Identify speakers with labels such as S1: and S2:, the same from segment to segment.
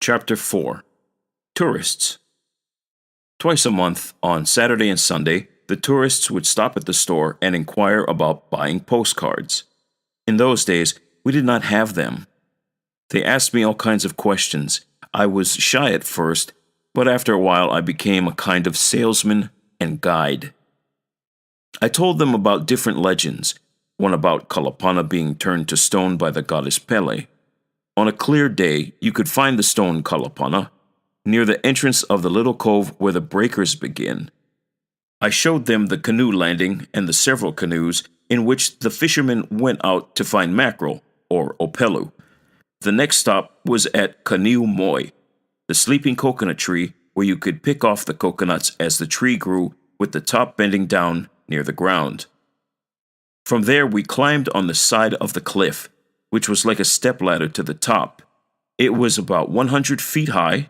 S1: Chapter 4 Tourists. Twice a month, on Saturday and Sunday, the tourists would stop at the store and inquire about buying postcards. In those days, we did not have them. They asked me all kinds of questions. I was shy at first, but after a while I became a kind of salesman and guide. I told them about different legends, one about Kalapana being turned to stone by the goddess Pele. On a clear day, you could find the stone Kalapana near the entrance of the little cove where the breakers begin. I showed them the canoe landing and the several canoes in which the fishermen went out to find mackerel, or opelu. The next stop was at Kaniu Moi, the sleeping coconut tree where you could pick off the coconuts as the tree grew with the top bending down near the ground. From there we climbed on the side of the cliff, which was like a stepladder to the top. It was about 100 feet high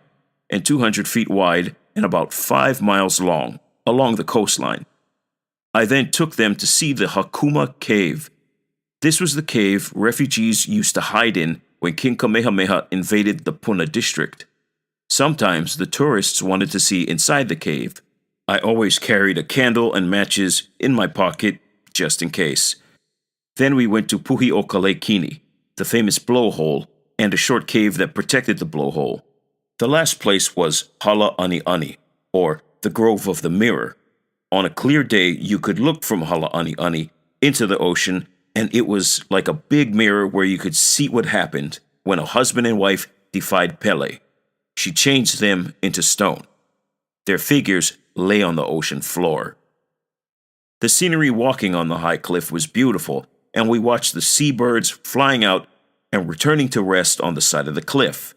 S1: and 200 feet wide and about 5 miles long, along the coastline. I then took them to see the Hakuma Cave. This was the cave refugees used to hide in when King Kamehameha invaded the Puna district. Sometimes the tourists wanted to see inside the cave. I always carried a candle and matches in my pocket, just in case. Then we went to Puhi o Kalekini, the famous blowhole, and a short cave that protected the blowhole. The last place was Hala Ani Ani, or the Grove of the Mirror. On a clear day, you could look from Hala Ani Ani into the ocean, and it was like a big mirror where you could see what happened when a husband and wife defied Pele. She changed them into stone. Their figures lay on the ocean floor. The scenery walking on the high cliff was beautiful, and we watched the seabirds flying out and returning to rest on the side of the cliff.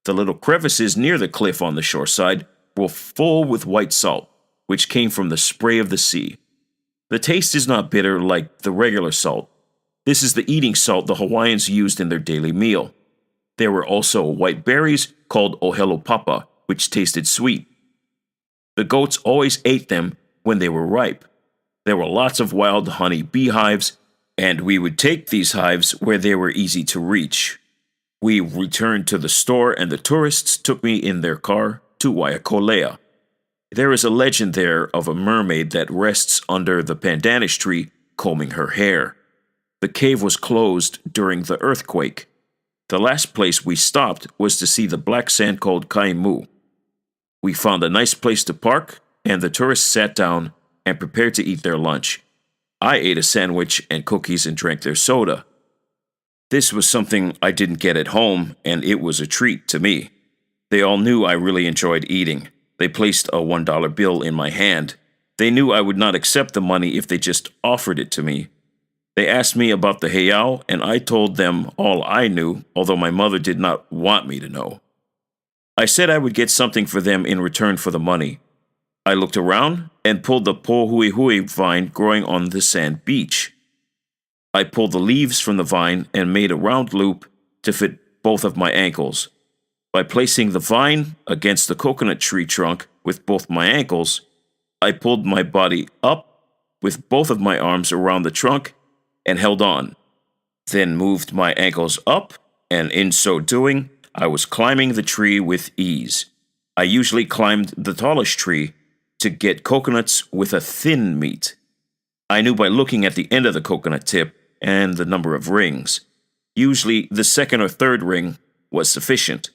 S1: The little crevices near the cliff on the shore side were full with white salt, which came from the spray of the sea. The taste is not bitter like the regular salt. This is the eating salt the Hawaiians used in their daily meal. There were also white berries called ohelo papa, which tasted sweet. The goats always ate them when they were ripe. There were lots of wild honey beehives, and we would take these hives where they were easy to reach. We returned to the store, and the tourists took me in their car to Waiakolea. There is a legend there of a mermaid that rests under the pandanish tree, combing her hair. The cave was closed during the earthquake. The last place we stopped was to see the black sand called Kaimu. We found a nice place to park, and the tourists sat down and prepared to eat their lunch. I ate a sandwich and cookies and drank their soda. This was something I didn't get at home, and it was a treat to me. They all knew I really enjoyed eating. They placed a $1 bill in my hand. They knew I would not accept the money if they just offered it to me. They asked me about the heiau, and I told them all I knew, although my mother did not want me to know. I said I would get something for them in return for the money. I looked around and pulled the pohuihui vine growing on the sand beach. I pulled the leaves from the vine and made a round loop to fit both of my ankles. By placing the vine against the coconut tree trunk with both my ankles, I pulled my body up with both of my arms around the trunk and held on, then moved my ankles up, and in so doing, I was climbing the tree with ease. I usually climbed the tallest tree to get coconuts with a thin meat. I knew by looking at the end of the coconut tip and the number of rings. Usually, the second or third ring was sufficient.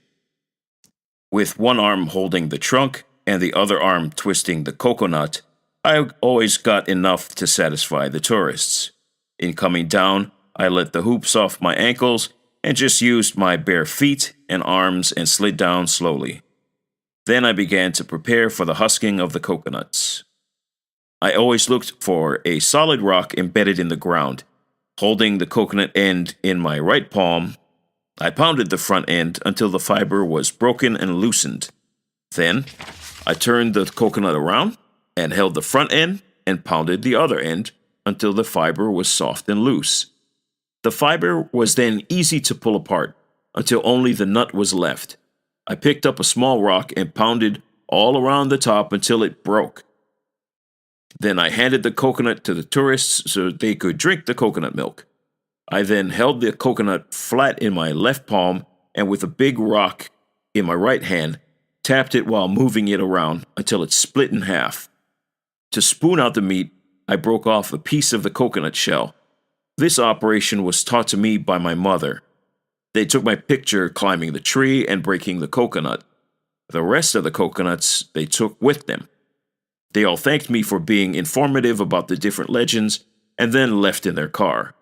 S1: With one arm holding the trunk and the other arm twisting the coconut, I always got enough to satisfy the tourists. In coming down, I let the hoops off my ankles and just used my bare feet and arms and slid down slowly. Then I began to prepare for the husking of the coconuts. I always looked for a solid rock embedded in the ground. Holding the coconut end in my right palm, I pounded the front end until the fiber was broken and loosened. Then, I turned the coconut around and held the front end and pounded the other end until the fiber was soft and loose. The fiber was then easy to pull apart until only the nut was left. I picked up a small rock and pounded all around the top until it broke. Then I handed the coconut to the tourists so they could drink the coconut milk. I then held the coconut flat in my left palm and with a big rock in my right hand, tapped it while moving it around until it split in half. To spoon out the meat, I broke off a piece of the coconut shell. This operation was taught to me by my mother. They took my picture climbing the tree and breaking the coconut. The rest of the coconuts they took with them. They all thanked me for being informative about the different legends and then left in their car.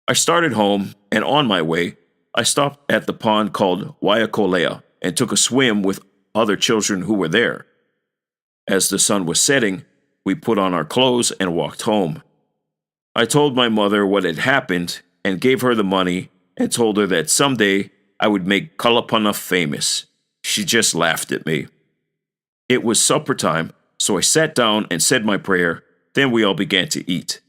S1: I started home, and on my way, I stopped at the pond called Waiakolea and took a swim with other children who were there. As the sun was setting, we put on our clothes and walked home. I told my mother what had happened and gave her the money and told her that someday I would make Kalapana famous. She just laughed at me. It was supper time, so I sat down and said my prayer, then we all began to eat.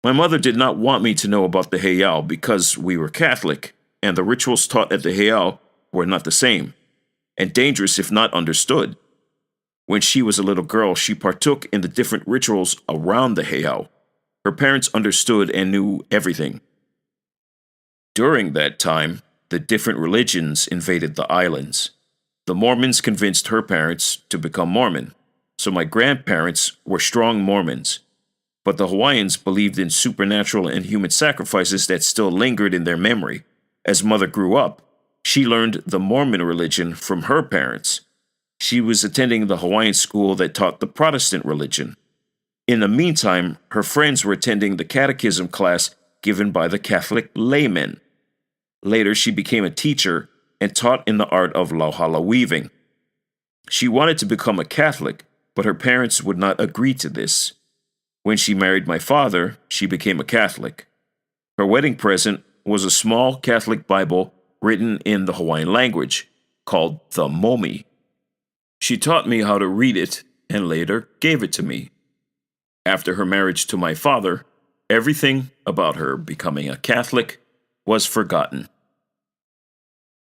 S1: My mother did not want me to know about the heiau because we were Catholic, and the rituals taught at the heiau were not the same, and dangerous if not understood. When she was a little girl, she partook in the different rituals around the heiau. Her parents understood and knew everything. During that time, the different religions invaded the islands. The Mormons convinced her parents to become Mormon, so my grandparents were strong Mormons. But the Hawaiians believed in supernatural and human sacrifices that still lingered in their memory. As Mother grew up, she learned the Mormon religion from her parents. She was attending the Hawaiian school that taught the Protestant religion. In the meantime, her friends were attending the catechism class given by the Catholic laymen. Later, she became a teacher and taught in the art of lauhala weaving. She wanted to become a Catholic, but her parents would not agree to this. When she married my father, she became a Catholic. Her wedding present was a small Catholic Bible written in the Hawaiian language, called the Momi. She taught me how to read it and later gave it to me. After her marriage to my father, everything about her becoming a Catholic was forgotten.